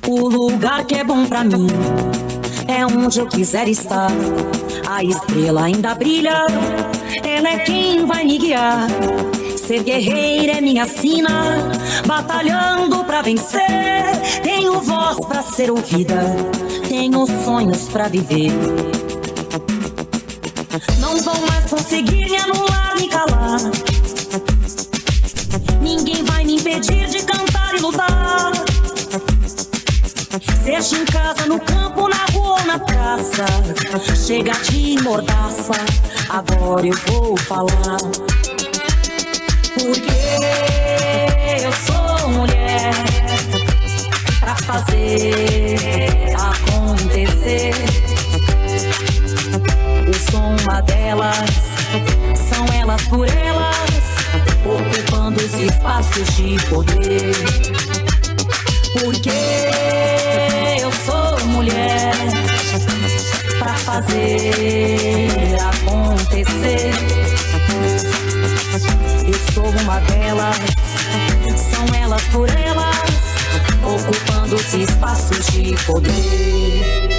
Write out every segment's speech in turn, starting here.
O lugar que é bom pra mim é onde eu quiser estar. A estrela ainda brilha, ela é quem vai me guiar. Ser guerreira é minha sina, batalhando pra vencer. Tenho voz pra ser ouvida, tenho sonhos pra viver. Não vão mais conseguir me anular, me calar. Ninguém vai me impedir de cantar e lutar. Seja em casa, no campo, na rua ou na praça, chega de mordaça, agora eu vou falar. Porque eu sou mulher pra fazer acontecer. Eu sou uma delas, são elas por elas, ocupando os espaços de poder. Porque eu sou mulher pra fazer acontecer. Eu sou uma delas, são elas por elas, ocupando os espaços de poder.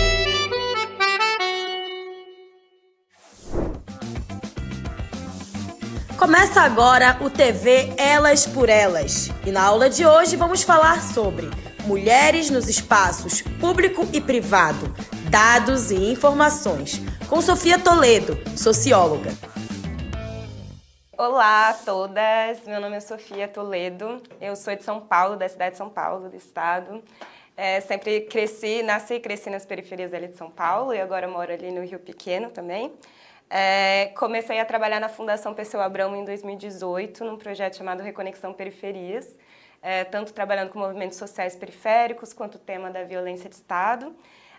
Começa agora o TV Elas por Elas. E na aula de hoje vamos falar sobre mulheres nos espaços público e privado, dados e informações, com Sofia Toledo, socióloga. Olá a todas, meu nome é Sofia Toledo, eu sou de São Paulo, da cidade de São Paulo, do estado. Sempre nasci e cresci nas periferias ali de São Paulo e agora moro ali no Rio Pequeno também. Comecei a trabalhar na Fundação Perseu Abramo em 2018, num projeto chamado Reconexão Periferias, tanto trabalhando com movimentos sociais periféricos quanto o tema da violência de Estado.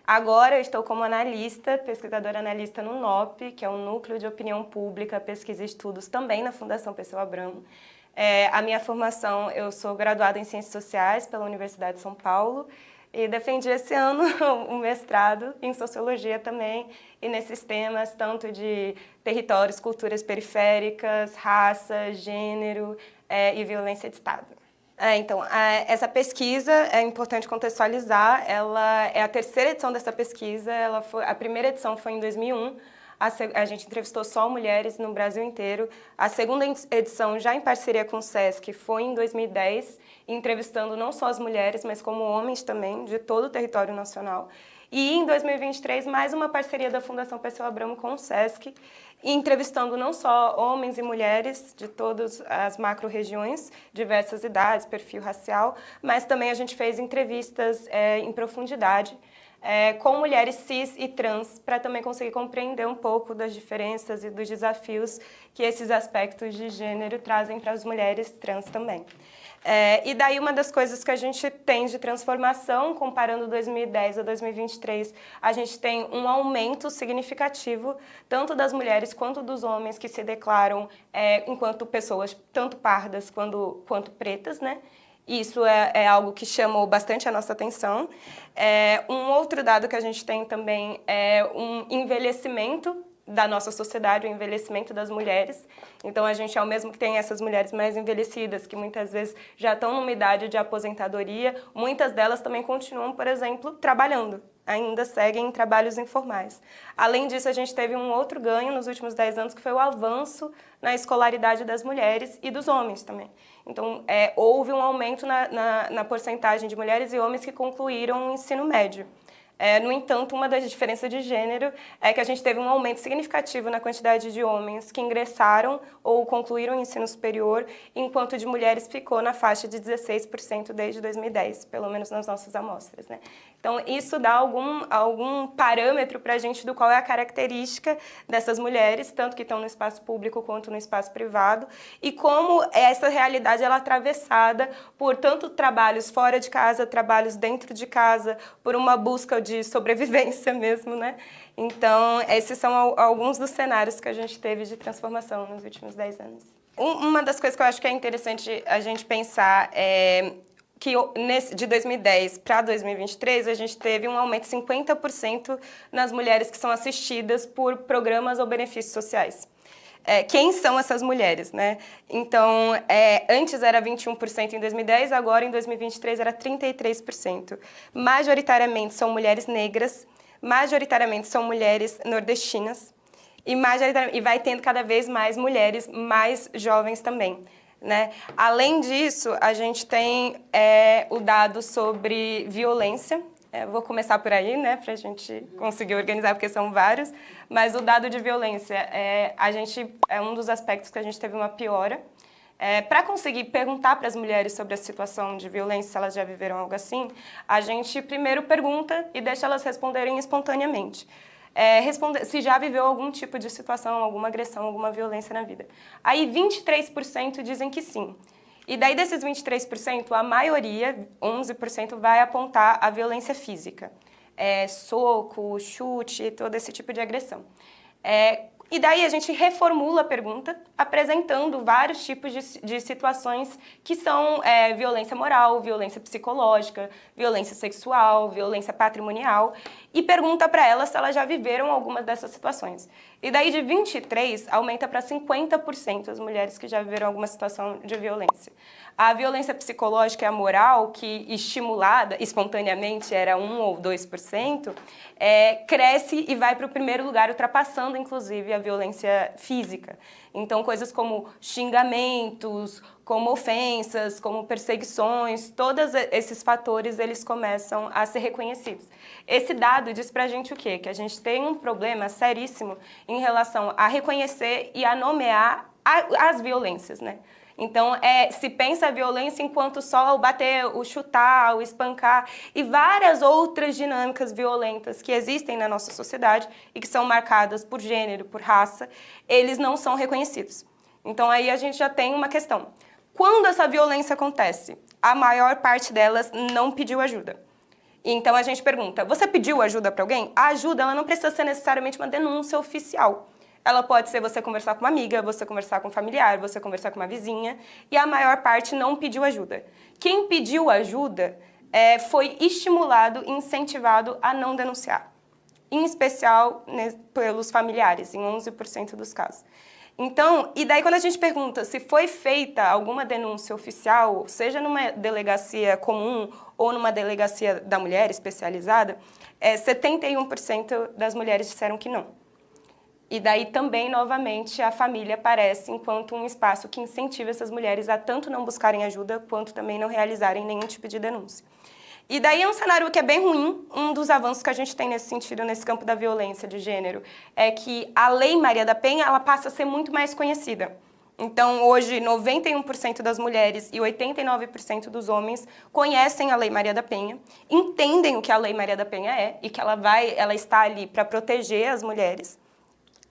Agora eu estou como analista, pesquisadora analista no NOP, que é um Núcleo de Opinião Pública, Pesquisa e Estudos, também na Fundação Perseu Abramo. A minha formação, eu sou graduada em Ciências Sociais pela Universidade de São Paulo e defendi esse ano um mestrado em Sociologia também, e nesses temas tanto de territórios, culturas periféricas, raça, gênero e violência de Estado. Essa pesquisa, é importante contextualizar, ela é a terceira edição dessa pesquisa, a primeira edição foi em 2001, a gente entrevistou só mulheres no Brasil inteiro, a segunda edição, já em parceria com o SESC, foi em 2010, entrevistando não só as mulheres, mas como homens também, de todo o território nacional. E em 2023, mais uma parceria da Fundação Perseu Abramo com o SESC, entrevistando não só homens e mulheres de todas as macro-regiões, diversas idades, perfil racial, mas também a gente fez entrevistas em profundidade com mulheres cis e trans, para também conseguir compreender um pouco das diferenças e dos desafios que esses aspectos de gênero trazem para as mulheres trans também. E daí uma das coisas que a gente tem de transformação, comparando 2010 a 2023, a gente tem um aumento significativo, tanto das mulheres quanto dos homens que se declaram enquanto pessoas tanto pardas quanto pretas, né? Isso é algo que chamou bastante a nossa atenção. Um outro dado que a gente tem também é um envelhecimento da nossa sociedade, o envelhecimento das mulheres. Então, a gente, ao mesmo que tem essas mulheres mais envelhecidas, que muitas vezes já estão numa idade de aposentadoria, muitas delas também continuam, por exemplo, trabalhando, ainda seguem em trabalhos informais. Além disso, a gente teve um outro ganho nos últimos 10 anos, que foi o avanço na escolaridade das mulheres e dos homens também. Então, houve um aumento na porcentagem de mulheres e homens que concluíram o ensino médio. No entanto, uma das diferenças de gênero é que a gente teve um aumento significativo na quantidade de homens que ingressaram ou concluíram o ensino superior, enquanto de mulheres ficou na faixa de 16% desde 2010, pelo menos nas nossas amostras, né? Então, isso dá algum parâmetro para a gente do qual é a característica dessas mulheres, tanto que estão no espaço público quanto no espaço privado, e como essa realidade ela é atravessada por tanto trabalhos fora de casa, trabalhos dentro de casa, por uma busca de sobrevivência mesmo, né? Então, esses são alguns dos cenários que a gente teve de transformação nos últimos 10 anos. Uma das coisas que eu acho que é interessante a gente pensar é que de 2010 para 2023, a gente teve um aumento de 50% nas mulheres que são assistidas por programas ou benefícios sociais. quem são essas mulheres, né? Então, antes era 21% em 2010, agora em 2023 era 33%. Majoritariamente são mulheres negras, majoritariamente são mulheres nordestinas e vai tendo cada vez mais mulheres mais jovens também, né? Além disso, a gente tem o dado sobre violência. Vou começar por aí, né, para a gente conseguir organizar, porque são vários. Mas o dado de violência, é um dos aspectos que a gente teve uma piora. Para conseguir perguntar para as mulheres sobre a situação de violência, se elas já viveram algo assim, a gente primeiro pergunta e deixa elas responderem espontaneamente. Se já viveu algum tipo de situação, alguma agressão, alguma violência na vida. Aí 23% dizem que sim. E daí desses 23%, a maioria, 11%, vai apontar a violência física. Soco, chute, todo esse tipo de agressão. E daí a gente reformula a pergunta, apresentando vários tipos de situações que são violência moral, violência psicológica, violência sexual, violência patrimonial, e pergunta para elas se elas já viveram algumas dessas situações. E daí de 23% aumenta para 50% as mulheres que já viveram alguma situação de violência. A violência psicológica e a moral, que estimulada espontaneamente era 1 ou 2%, cresce e vai para o primeiro lugar, ultrapassando inclusive a violência física. Então, coisas como xingamentos, como ofensas, como perseguições, todos esses fatores eles começam a ser reconhecidos. Esse dado diz pra gente o quê? Que a gente tem um problema seríssimo em relação a reconhecer e a nomear as violências, né? Então, se pensa a violência enquanto só o bater, o chutar, o espancar e várias outras dinâmicas violentas que existem na nossa sociedade e que são marcadas por gênero, por raça, eles não são reconhecidos. Então, aí a gente já tem uma questão. Quando essa violência acontece, a maior parte delas não pediu ajuda. Então, a gente pergunta, você pediu ajuda para alguém? A ajuda ela não precisa ser necessariamente uma denúncia oficial. Ela pode ser você conversar com uma amiga, você conversar com um familiar, você conversar com uma vizinha, e a maior parte não pediu ajuda. Quem pediu ajuda foi estimulado e incentivado a não denunciar, em especial pelos familiares, em 11% dos casos. Então, e daí quando a gente pergunta se foi feita alguma denúncia oficial, seja numa delegacia comum ou numa delegacia da mulher especializada, 71% das mulheres disseram que não. E daí também, novamente, a família aparece enquanto um espaço que incentiva essas mulheres a tanto não buscarem ajuda, quanto também não realizarem nenhum tipo de denúncia. E daí é um cenário que é bem ruim. Um dos avanços que a gente tem nesse sentido, nesse campo da violência de gênero, é que a Lei Maria da Penha ela passa a ser muito mais conhecida. Então, hoje, 91% das mulheres e 89% dos homens conhecem a Lei Maria da Penha, entendem o que a Lei Maria da Penha é e que ela está ali para proteger as mulheres.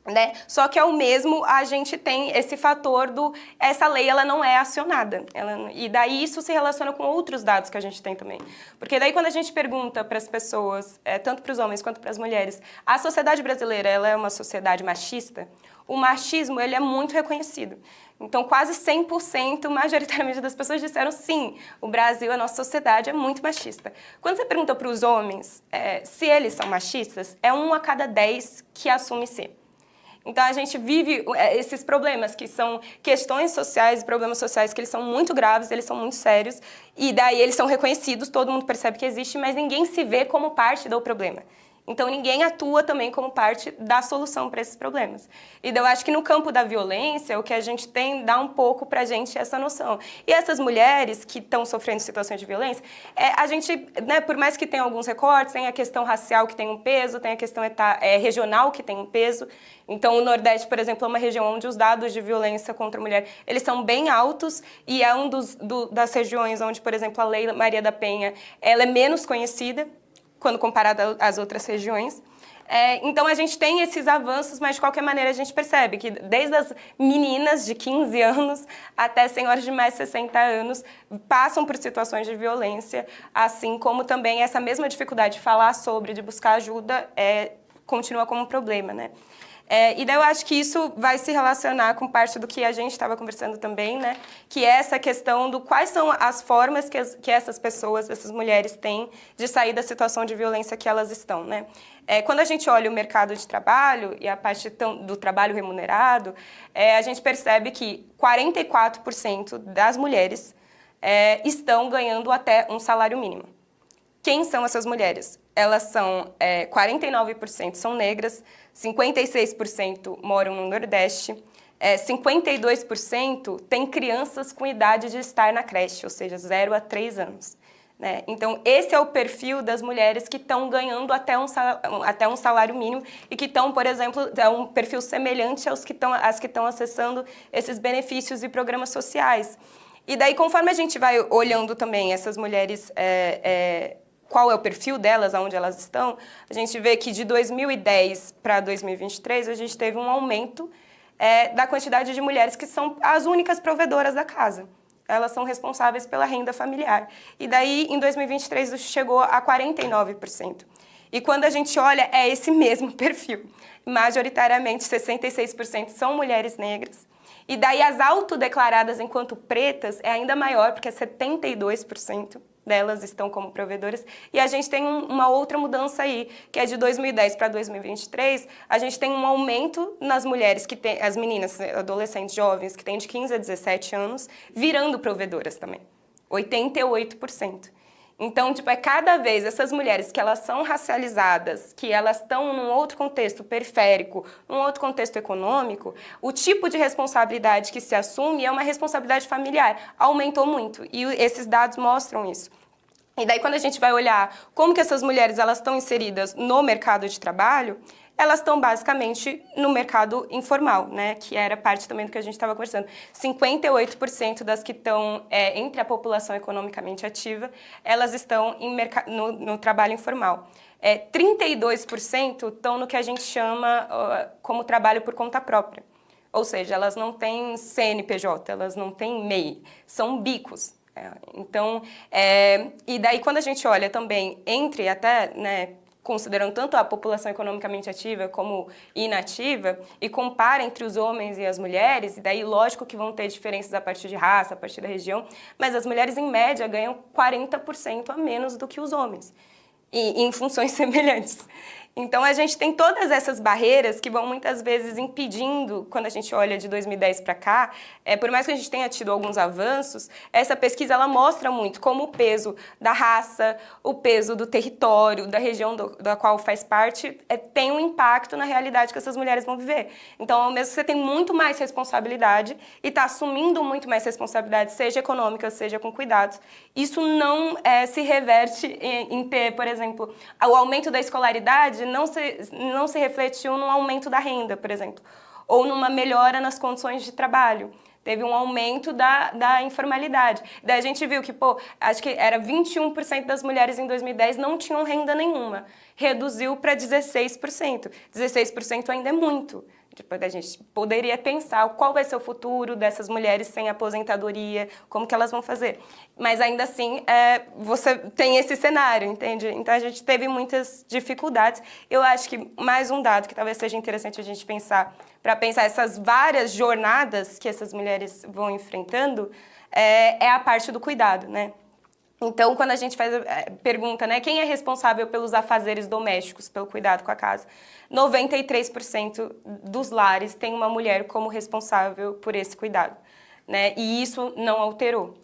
Né? Só que ao mesmo a gente tem esse fator essa lei ela não é acionada. E daí isso se relaciona com outros dados que a gente tem também. Porque daí quando a gente pergunta para as pessoas, tanto para os homens quanto para as mulheres, a sociedade brasileira ela é uma sociedade machista? O machismo ele é muito reconhecido. Então quase 100% majoritariamente das pessoas disseram sim, o Brasil, a nossa sociedade é muito machista. Quando você pergunta para os homens se eles são machistas, 1 a cada 10 que assume ser. Então, a gente vive esses problemas, que são questões sociais e problemas sociais que eles são muito graves, eles são muito sérios, e daí eles são reconhecidos, todo mundo percebe que existe, mas ninguém se vê como parte do problema. Então, ninguém atua também como parte da solução para esses problemas. E eu acho que no campo da violência, o que a gente tem dá um pouco para a gente essa noção. E essas mulheres que estão sofrendo situações de violência, a gente, né, por mais que tenha alguns recortes, tem a questão racial que tem um peso, tem a questão regional que tem um peso. Então, o Nordeste, por exemplo, é uma região onde os dados de violência contra a mulher, eles são bem altos e é das regiões onde, por exemplo, a Lei Maria da Penha, ela é menos conhecida, quando comparada às outras regiões. Então, a gente tem esses avanços, mas, de qualquer maneira, a gente percebe que desde as meninas de 15 anos até senhoras de mais de 60 anos passam por situações de violência, assim como também essa mesma dificuldade de falar sobre, de buscar ajuda, continua como um problema, né? E daí eu acho que isso vai se relacionar com parte do que a gente estava conversando também, né? Que é essa questão do quais são as formas que essas pessoas, essas mulheres têm de sair da situação de violência que elas estão, né? Quando a gente olha o mercado de trabalho e a parte do trabalho remunerado, a gente percebe que 44% das mulheres estão ganhando até um salário mínimo. Quem são essas mulheres? Elas são 49% são negras, 56% moram no Nordeste, 52% têm crianças com idade de estar na creche, ou seja, 0 a 3 anos. Né? Então, esse é o perfil das mulheres que estão ganhando até um salário mínimo e que estão, por exemplo, é um perfil semelhante às que estão acessando esses benefícios e programas sociais. E daí, conforme a gente vai olhando também essas mulheres, qual é o perfil delas, aonde elas estão, a gente vê que de 2010 para 2023 a gente teve um aumento da quantidade de mulheres que são as únicas provedoras da casa. Elas são responsáveis pela renda familiar. E daí, em 2023, isso chegou a 49%. E quando a gente olha, é esse mesmo perfil. Majoritariamente, 66% são mulheres negras. E daí, as autodeclaradas enquanto pretas é ainda maior, porque 72% delas estão como provedoras. E a gente tem uma outra mudança aí, que é de 2010 para 2023, a gente tem um aumento nas mulheres, as meninas, adolescentes, jovens, que têm de 15 a 17 anos, virando provedoras também. 88%. Então, cada vez essas mulheres que elas são racializadas, que elas estão num outro contexto periférico, num outro contexto econômico, o tipo de responsabilidade que se assume é uma responsabilidade familiar. Aumentou muito e esses dados mostram isso. E daí, quando a gente vai olhar como que essas mulheres elas estão inseridas no mercado de trabalho, elas estão basicamente no mercado informal, né? Que era parte também do que a gente estava conversando. 58% das que estão entre a população economicamente ativa, elas estão no trabalho informal. 32% estão no que a gente chama como trabalho por conta própria. Ou seja, elas não têm CNPJ, elas não têm MEI, são bicos. Então, e daí quando a gente olha também entre até, né, considerando tanto a população economicamente ativa como inativa, e compara entre os homens e as mulheres, e daí lógico que vão ter diferenças a partir de raça, a partir da região, mas as mulheres em média ganham 40% a menos do que os homens, e em funções semelhantes. Então, a gente tem todas essas barreiras que vão muitas vezes impedindo, quando a gente olha de 2010 para cá, por mais que a gente tenha tido alguns avanços, essa pesquisa ela mostra muito como o peso da raça, o peso do território, da região da qual faz parte, tem um impacto na realidade que essas mulheres vão viver. Então, ao mesmo que você tem muito mais responsabilidade e está assumindo muito mais responsabilidade, seja econômica, seja com cuidados, isso não se reverte em ter, por exemplo, o aumento da escolaridade não se refletiu no aumento da renda, por exemplo, ou numa melhora nas condições de trabalho. Teve um aumento da informalidade. Daí a gente viu que, acho que era 21% das mulheres em 2010 não tinham renda nenhuma. Reduziu para 16%. 16% ainda é muito. A gente poderia pensar qual vai ser o futuro dessas mulheres sem aposentadoria, como que elas vão fazer. Mas ainda assim, você tem esse cenário, entende? Então a gente teve muitas dificuldades. Eu acho que mais um dado que talvez seja interessante a gente pensar, para pensar essas várias jornadas que essas mulheres vão enfrentando, é a parte do cuidado, né? Então, quando a gente faz pergunta, né, quem é responsável pelos afazeres domésticos, pelo cuidado com a casa, 93% dos lares tem uma mulher como responsável por esse cuidado, né? E isso não alterou.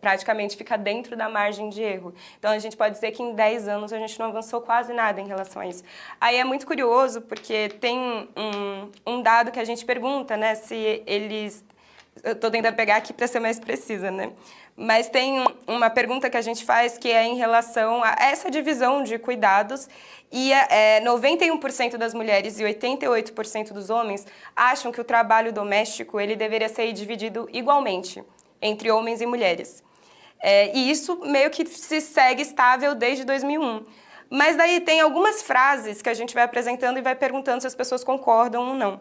Praticamente fica dentro da margem de erro. Então, a gente pode dizer que em 10 anos a gente não avançou quase nada em relação a isso. Aí é muito curioso, porque tem um dado que a gente pergunta, né, se eles... Eu estou tentando pegar aqui para ser mais precisa, né? Mas tem uma pergunta que a gente faz que é em relação a essa divisão de cuidados e 91% das mulheres e 88% dos homens acham que o trabalho doméstico ele deveria ser dividido igualmente entre homens e mulheres. E isso meio que se segue estável desde 2001. Mas daí tem algumas frases que a gente vai apresentando e vai perguntando se as pessoas concordam ou não.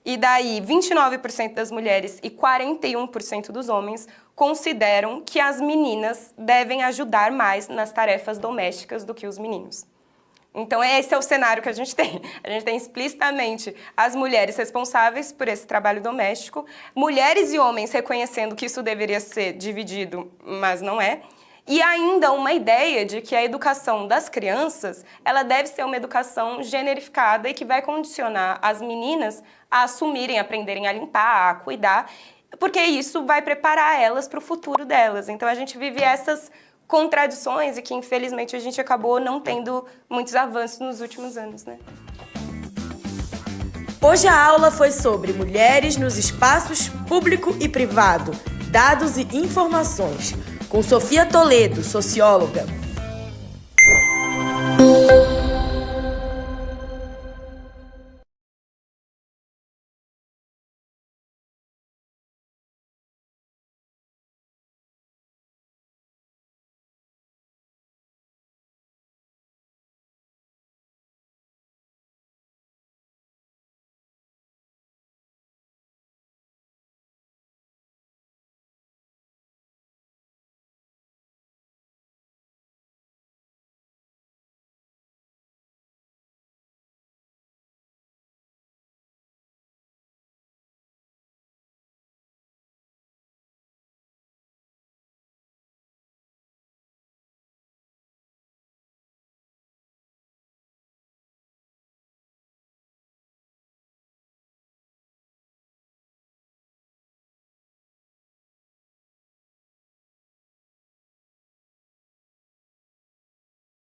E daí, 29% das mulheres e 41% dos homens consideram que as meninas devem ajudar mais nas tarefas domésticas do que os meninos. Então, esse é o cenário que a gente tem. A gente tem explicitamente as mulheres responsáveis por esse trabalho doméstico, mulheres e homens reconhecendo que isso deveria ser dividido, mas não é. E ainda uma ideia de que a educação das crianças, ela deve ser uma educação generificada e que vai condicionar as meninas a assumirem, aprenderem a limpar, a cuidar, porque isso vai preparar elas para o futuro delas. Então, a gente vive essas contradições e que, infelizmente, a gente acabou não tendo muitos avanços nos últimos anos, né? Hoje a aula foi sobre mulheres nos espaços público e privado, dados e informações, com Sofia Toledo, socióloga.